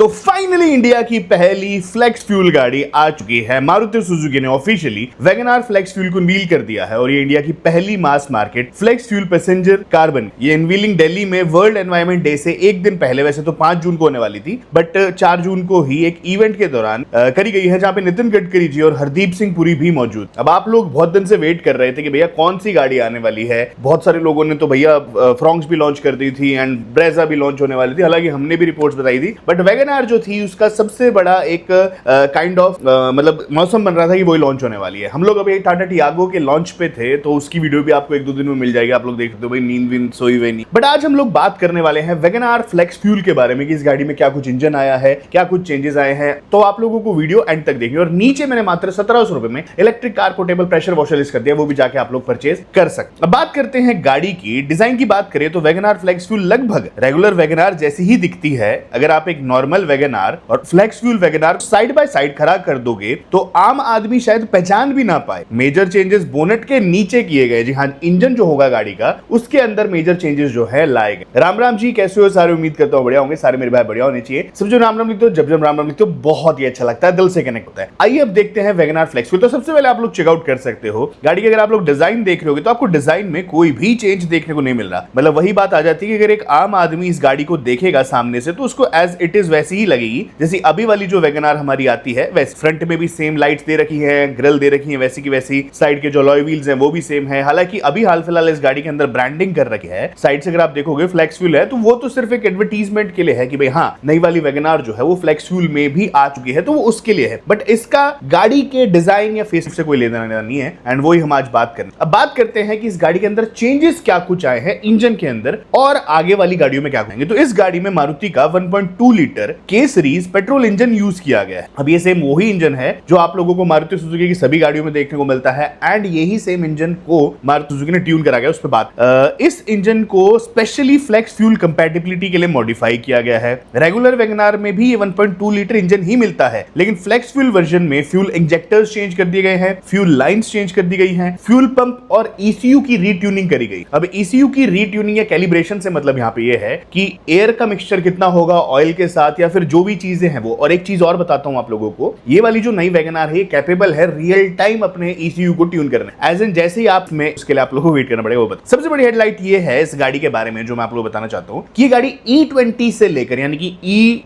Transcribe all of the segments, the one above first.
तो finally India की पहली फ्लेक्स फ्यूल गाड़ी आ चुकी है। मारुति सुजुकी ने ऑफिशियली वैगनआर फ्लेक्स फ्यूल को अनवील कर दिया है और ये इंडिया की पहली mass market flex fuel passenger car बन। ये अनवीलिंग दिल्ली में वर्ल्ड एनवायरमेंट डे से एक दिन पहले, वैसे तो 5 जून को होने वाली थी, बट 4 जून को ही एक इवेंट के दौरान करी गई है, जहां पे नितिन गडकरी जी और हरदीप सिंह पुरी भी मौजूद। अब आप लोग बहुत दिन से वेट कर रहे थे कि भैया कौन सी गाड़ी आने वाली है। बहुत सारे लोगों ने तो भैया फ्रॉन्क्स भी लॉन्च कर दी थी एंड ब्रेजा भी लॉन्च होने वाली थी, हालांकि हमने भी रिपोर्ट्स बताई थी, बट वैगनआर जो थी उसका सबसे बड़ा एक काइंड ऑफ मतलब मौसम बन रहा था कि वही लॉन्च होने वाली है। हम लोग अभी टाटा टियागो के लॉन्च पे थे, तो उसकी वीडियो भी आपको 1-2 दिन में मिल जाएगी, आप लोग देख सकते हो, भाई नींद विंद सोई हुई नहीं। बट आज हम लोग बात करने वाले हैं वैगनआर फ्लेक्स फ्यूल के बारे में कि इस गाड़ी में क्या कुछ इंजन आया है, क्या कुछ चेंजेस आए हैं। तो आप लोगों को वीडियो एंड तक देखिए। और नीचे मैंने मात्र 1700 रुपए में electric car portable pressure washer list कर दिया, वो भी जाके आप लोग परचेज कर सकते। अब बात करते हैं गाड़ी की डिजाइन की बात करें तो वैगनआर फ्लेक्स फ्यूल लगभग रेगुलर वैगनआर जैसी ही दिखती है। अगर आप एक नॉर्मल वैगनआर और flex fuel WagonR side by side खड़ा कर दोगे तो आम आदमी शायद पहचान भी ना पाए। मेजर चेंजेस बोनेट के नीचे किए गए। जी हाँ, इंजन जो होगा गाड़ी का उसके अंदर मेजर चेंजेस जो है लाए गए। राम राम जी, कैसे हो सारे? उम्मीद करता हूं बढ़िया होंगे सारे, मेरे भाई बढ़िया होने चाहिए। सब जो राम राम लिखते हो, जब राम राम लिखते हो, बहुत ही अच्छा लगता है, दिल से कनेक्ट होता है। आइए अब देखते हैं वैगनआर फ्लेक्स फ्यूल। तो सबसे पहले आप लोग चेकआउट कर सकते हो गाड़ी के, अगर आप लोग डिजाइन देख रहे होगे तो आपको डिजाइन में कोई भी चेंज देखने को नहीं मिल रहा। मतलब वही बात आ जाती है कि अगर एक आम आदमी इस गाड़ी को देखेगा सामने से तो उसको एज इट इज वैसी ही लगेगी जैसी अभी वाली जो वैगनआर हमारी आती है वैसे। फ्रंट में भी सेम लाइट्स दे रखी है, ग्रिल दे रखी है वैसी की वैसी, साइड के जो अलॉय व्हील्स हैं वो भी सेम है। हालांकि अभी हाल फिलहाल इस गाड़ी के अंदर ब्रांडिंग कर रखी है साइड से, अगर आप देखोगे फ्लेक्स फ्यूल है, तो वो तो सिर्फ एक एडवर्टीजमेंट के लिए है कि भाई हाँ नई वाली वैगनआर जो है वो फ्लेक्स फ्यूल में भी आ चुकी है, तो वो उसके लिए है। बट इसका गाड़ी के डिजाइन या फेस से कोई लेना देना नहीं है, एंड वो ही हम आज बात करें। अब बात करते हैं कि इस गाड़ी के अंदर चेंजेस क्या कुछ आए हैं इंजन के अंदर और आगे वाली गाड़ियों में क्या करेंगे। तो इस गाड़ी में मारुति का 1.2 लीटर के सीरीज पेट्रोल इंजन यूज किया गया है। अब ये सेम वही इंजन है जो आप लोगों को मारुति सुजुकी की सभी गाड़ियों में देखने को मिलता है, एंड यही सेम इंजन को मारुति सुजुकी ने ट्यून करा गया। उस पर बात इस इंजन को स्पेशली फ्लेक्स फ्यूल कंपैटिबिलिटी के लिए मॉडिफाई किया गया है। रेगुलर वैगनआर में भी ये 1.2 लीटर इंजन ही मिलता है, लेकिन फ्लेक्स फ्यूल वर्जन में फ्यूल इंजेक्टर्स चेंज कर दिए गए हैं, फ्यूल लाइंस चेंज कर दी गई हैं, फ्यूल पंप और ईसीयू की रीट्यूनिंग करी गई। अब ईसीयू की रीट्यूनिंग या कैलिब्रेशन से मतलब यहाँ पे ये है कि एयर का मिक्सचर कितना होगा ऑयल के साथ या फिर जो भी चीजें हैं वो। और एक चीज और बताता हूं आप लोगों को, ये वाली जो नई वैगनआर है कैपेबल है रियल टाइम अपने ईसीयू को ट्यून करने, एज इन जैसे ही आप में उसके लिए आप लोगों को वेट करना पड़ेगा वो बता। सबसे बड़ी हेडलाइट ये है इस गाड़ी के बारे में जो मैं आप लोगों को बताना चाहता हूं कि ये गाड़ी E20 से लेकर यानी कि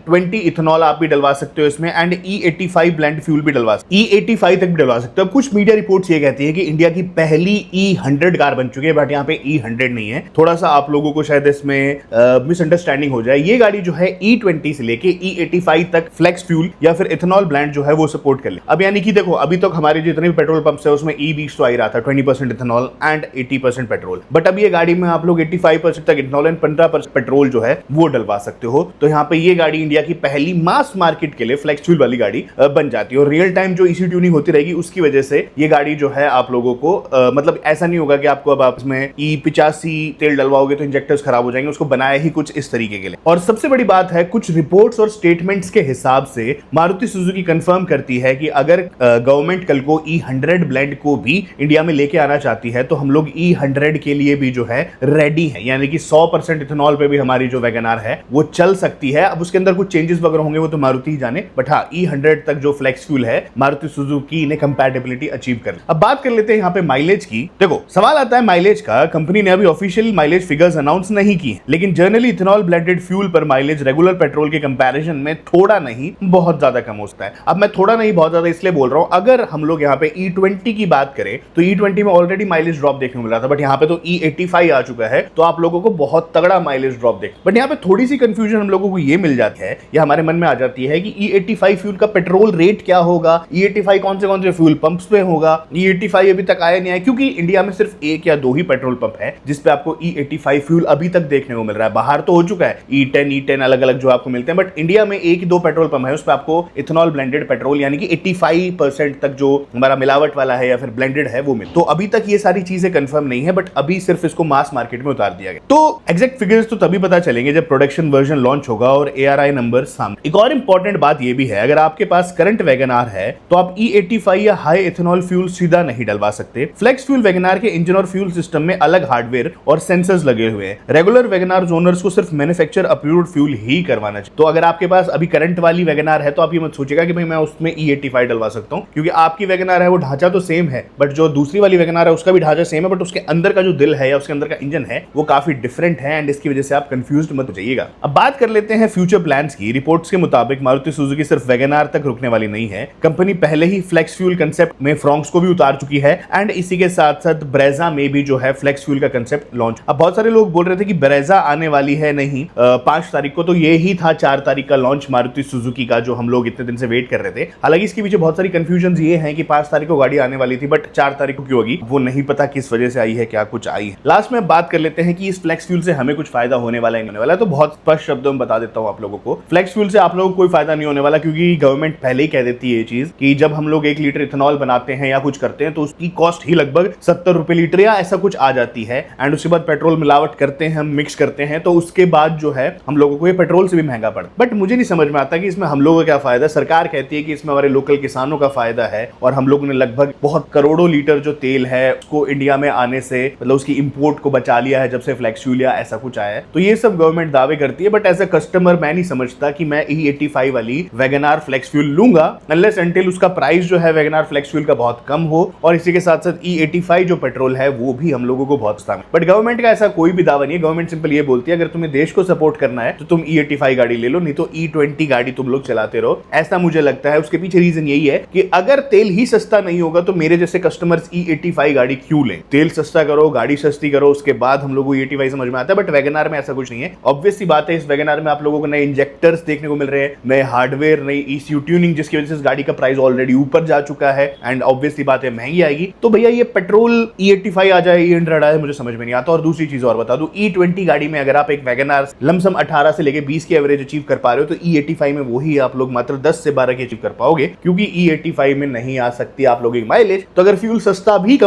E20 इथेनॉल आप भी डलवा सकते हो इसमें, एंड E85 ब्लेंड फ्यूल भी डलवा सकते हो, E85 तक भी डलवा सकते हो। कुछ मीडिया रिपोर्ट्स ये कहती है कि इंडिया की पहली E100 कार बन चुकी है, बट यहाँ पे E100 नहीं है। थोड़ा सा आप लोगों को शायद इसमें मिसअंडरस्टैंडिंग हो जाए। ये गाड़ी जो है E20 से लेके E85 तक फ्लेक्स फ्यूल या फिर इथेनॉल ब्लेंड जो है वो सपोर्ट कर ले। अब यानी कि देखो अभी तक हमारे जितने भी पेट्रोल पंप्स है उसमें E20 तो आ ही रहा था, 20% इथेनॉल एंड 80% पेट्रोल, बट अब ये गाड़ी में आप लोग 85% तक इथेनॉल एंड 15% पेट्रोल जो है वो डलवा सकते हो। तो यहाँ पे ये गाड़ी इंडिया की पहली मास मार्केट के लिए फ्लेक्स फ्यूल वाली गाड़ी बन जाती है। और रियल टाइम जो ईसी ट्यूनिंग होती रहेगी उसकी वजह से ये गाड़ी जो है आप लोगों को मतलब ऐसा नहीं होगा कि आपको अब आप इसमें E85 तेल डलवाओगे तो इंजेक्टर्स खराब हो जाएंगे। उसको बनाया ही कुछ इस तरीके के लिए। और सबसे बड़ी बात है, कुछ रिपोर्ट्स और स्टेटमेंट्स के हिसाब से मारुति सुजुकी कंफर्म करती है कि अगर गवर्नमेंट कल को E100 ब्लेंड को भी इंडिया में लेके आना चाहती है तो हम लोग E100 के लिए भी जो है रेडी है, यानी कि 100% इथेनॉल पे भी हमारी जो वैगनआर है वो चल सकती है। अब उसके अंदर कुछ चेंजेस वगैरह होंगे वो तो मारुति ही जाने, बट हाँ E100 तक जो फ्लेक्स फ्यूल है मारुति सुजुकी ने कंपैटिबिलिटी अचीव कर ली। अब बात कर लेते हैं यहाँ पे माइलेज की। देखो सवाल आता है माइलेज का, कंपनी ने अभी ऑफिशियल माइलेज फिगर्स अनाउंस नहीं की, लेकिन जनरली इथेनॉल ब्लेंडेड फ्यूल पर माइलेज रेगुलर पेट्रोल के कंपैरिजन में थोड़ा नहीं बहुत ज्यादा कम होता है। अब मैं थोड़ा नहीं बहुत ज्यादा इसलिए बोल रहा हूं, अगर हम लोग यहाँ पे E20 की बात करें तो E20 में ऑलरेडी माइलेज ड्रॉप देखने को मिल रहा था, बट यहाँ पे तो E85 आ चुका है तो आप लोगों को बहुत तगड़ा माइलेज ड्रॉप देख। बट यहाँ पे थोड़ी सी कंफ्यूजन हम लोगों को ये मिल जाती है या हमारे मन में आ जाती है कि E85 फ्यूल का पेट्रोल रेट क्या होगा, E85 कौन से फ्यूल पंप्स पे होगा। E85 अभी तक आया नहीं है क्योंकि इंडिया में सिर्फ 1 या 2 ही पेट्रोल पंप है जिसपे आपको E85 फ्यूल अभी तक देखने को मिल रहा है। बाहर तो हो चुका है E10 अलग अलग जो आपको मिलते हैं, बट इंडिया में 1-2 पेट्रोल पंप है उस पर आपको इथेनॉल ब्लेंडेड पेट्रोल यानी कि 85% तक जो हमारा मिलावट वाला है या फिर ब्लेंडेड है वो मिल। तो अभी तक ये सारी चीजें कंफर्म नहीं है, बट अभी सिर्फ इसको मास मार्केट में उतार दिया गया। तो एग्जैक्ट फिगर्स तो तभी पता चलेंगे जब प्रोडक्शन वर्जन लॉन्च होगा और ARI नंबर सामने। एक और इंपॉर्टेंट बात ये भी है, अगर आपके पास करंट वैगनआर है तो आप E85 या हाई इथेनॉल फ्यूल सीधा नहीं डलवा सकते। फ्लेक्स फ्यूल वैगनआर के इंजन और फ्यूल सिस्टम में अलग हार्डवेयर और सेंसर्स लगे हुए हैं। रेगुलर वैगनआर ओनर्स को सिर्फ मैन्युफैक्चर अप्रूव्ड फ्यूल ही करवाना चाहिए। तो अगर आपके पास अभी करंट वाली वैगनार है तो आप ये मत सोचेगा कि भाई मैं उसमें E85 डलवा सकता हूँ, क्योंकि आपकी वैगनार है वो ढांचा तो सेम है, बट जो दूसरी वाली वैगनार है उसका भी ढांचा सेम है, बट उसके अंदर का जो दिल है या उसके अंदर का इंजन है वो काफी डिफरेंट है, एंड इसकी वजह से आप कंफ्यूज्ड मत हो जाइएगा। अब बात कर लेते हैं फ्यूचर प्लान्स की। रिपोर्ट्स के मुताबिक मारुति सुजुकी सिर्फ वैगनार तक रुकने वाली नहीं है। कंपनी पहले ही फ्लेक्स फ्यूल कंसेप्ट में फ्रॉन्क्स को भी उतार चुकी है, एंड इसी के साथ साथ ब्रेजा में भी जो है फ्लेक्स फ्यूल का कंसेप्ट लॉन्च। अब बहुत सारे लोग बोल रहे थे कि ब्रेजा आने वाली है नहीं 5 तारीख को, तो ये ही था 4 तारीख का लॉन्च मारुति सुजुकी का, जो हम लोग इतने दिन से वेट कर रहे थे। हालांकि इसके पीछे बहुत सारी कंफ्यूजन ये है कि 5 तारीख को गाड़ी आने वाली थी, बट 4 तारीख को क्यों होगी वो नहीं पता, किस वजह से आई है, क्या कुछ आई है। लास्ट में बात कर लेते हैं कि इस फ्लेक्स फ्यूल से हमें कुछ फायदा होने वाला है नहीं होने वाला है। तो बहुत स्पष्ट शब्दों में बता देता हूं आप लोगों को, फ्लेक्स फ्यूल से आप लोगों को कोई फायदा नहीं होने वाला, क्योंकि गवर्नमेंट पहले ही कह देती है ये चीज कि जब हम लोग 1 लीटर इथेनॉल बनाते हैं या कुछ करते हैं तो उसकी कॉस्ट ही लगभग 70 रुपए लीटर या ऐसा कुछ आ जाती है, एंड उसके बाद पेट्रोल मिलावट करते हैं, हम मिक्स करते हैं, तो उसके बाद जो है हम लोगों को ये पेट्रोल से भी महंगा पड़ता। बट मुझे नहीं समझ में आता कि इसमें हम लोगों का क्या फायदा। सरकार कहती है कि इसमें हमारे लोकल किसानों का फायदा है, और हम लोगों ने लगभग बहुत करोड़ों लीटर जो तेल है उसको इंडिया में आने से, मतलब उसकी इंपोर्ट को बचा लिया है जब से फ्लेक्स फ्यूल या ऐसा कुछ आया है। तो ये सब गवर्नमेंट दावे करती है, बट एज अ कस्टमर मैं नहीं समझता कि मैं E85 वाली वैगनार फ्लेक्स फ्यूल लूंगा अनलेस अनटिल उसका प्राइस जो है वैगनार फ्लेक्स फ्यूल का बहुत कम हो, और इसी के साथ साथ E85 जो पेट्रोल है वो भी हम लोगों को बहुत सस्ता है। बट गवर्नमेंट का ऐसा कोई भी दावा नहीं है। गवर्नमेंट सिंपल ये बोलती है अगर तुम्हें देश को सपोर्ट करना है तो तुम E85 गाड़ी ले लो, नहीं तो E20 गाड़ी तुम लोग चलाते रहो, ऐसा मुझे लगता है। उसके पीछे रीजन यही है कि अगर तेल ही सस्ता नहीं होगा तो मेरे जैसे कस्टमर्स E85 गाड़ी क्यों लें। तेल सस्ता करो, गाड़ी सस्ती करो, उसके बाद हम लोगों को E85 समझ में आता है। बट वैगनार में ऐसा कुछ नहीं है। ऑब्वियस सी बात है, इस वैगनार में आप लोगों को नए इंजेक्टर्स देखने को मिल रहे हैं, नए हार्डवेयर, नई ECU ट्यूनिंग, जिसकी वजह से इस गाड़ी का प्राइस ऑलरेडी ऊपर जा चुका है, एंड ऑब्वियस सी बात है महंगी आएगी। तो भैया ये पेट्रोल E85 आ जाए, E100 आ जाए, मुझे समझ में नहीं आता। और दूसरी चीज और बता दूं, E20 गाड़ी में अगर आप एक वैगनार लमसम 18 से लेके 20 की एवरेज अचीव कर पा रहे हो, तो E85 में वही आप लोग मात्र 10 से 12 की अचीव कर पाओगे, क्योंकि E85 में नहीं आ सकती आप लोगों की माइलेज। तो अगर फ्यूल सस्ता भी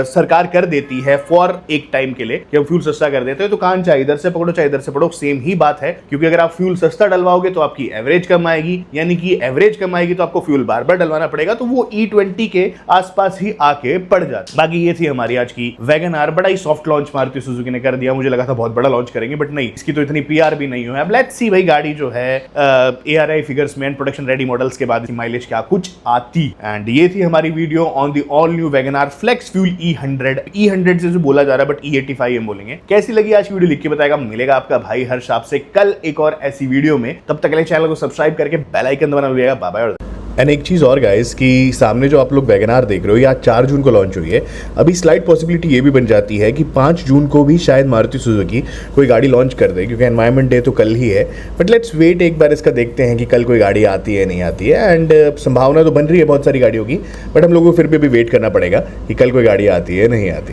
सरकार कर देती है फॉर एक टाइम के लिए, जब फ्यूल सस्ता कर देते हैं तो कान चाहे इधर से पकड़ो चाहे इधर से पकड़ो, सेम ही बात है। क्योंकि अगर आप फ्यूल सस्ता डलवाओगे तो आपकी एवरेज कम आएगी, यानी कि एवरेज कम आएगी तो आपको फ्यूल बार बार डलवाना पड़ेगा, तो वो E20 के आसपास ही आके पड़ जाता। बाकी ये थी हमारी आज की वैगनार। बड़ा ही सॉफ्ट लॉन्च मारुति सुजुकी ने कर दिया। मुझे लगा था बहुत बड़ा लॉन्च करेंगे, बट नहीं, इसकी तो इतनी PR भी नहीं हुई है। अब लेट्स सी भाई गाड़ी जो है ARI फिगर्स में प्रोडक्शन रेडी मॉडल्स के बाद माइलेज क्या कुछ आती। एंड ये थी हमारी video on the all new WagonR flex fuel E100 से जो बोला जा रहा है, बट E85 हम बोलेंगे। कैसी लगी आज की वीडियो लिख के बताएगा। मिलेगा आपका भाई हर्ष आपसे कल एक और ऐसी वीडियो में। तब तक के लिए चैनल को सब्सक्राइब करके बेल आइकन दबाना भूलिएगा। Bye bye. एंड एक चीज़ और गाइस कि सामने जो आप लोग वैगनार देख रहे हो, या 4 जून को लॉन्च हुई है। अभी स्लाइट पॉसिबिलिटी ये भी बन जाती है कि 5 जून को भी शायद मारुति सुजुकी कोई गाड़ी लॉन्च कर दे, क्योंकि एनवायरनमेंट डे तो कल ही है। बट लेट्स वेट, एक बार इसका देखते हैं कि कल कोई गाड़ी आती है नहीं आती है। एंड संभावना तो बन रही है बहुत सारी गाड़ियों की, बट हम लोगों को फिर भी वेट करना पड़ेगा कि कल कोई गाड़ी आती है नहीं आती।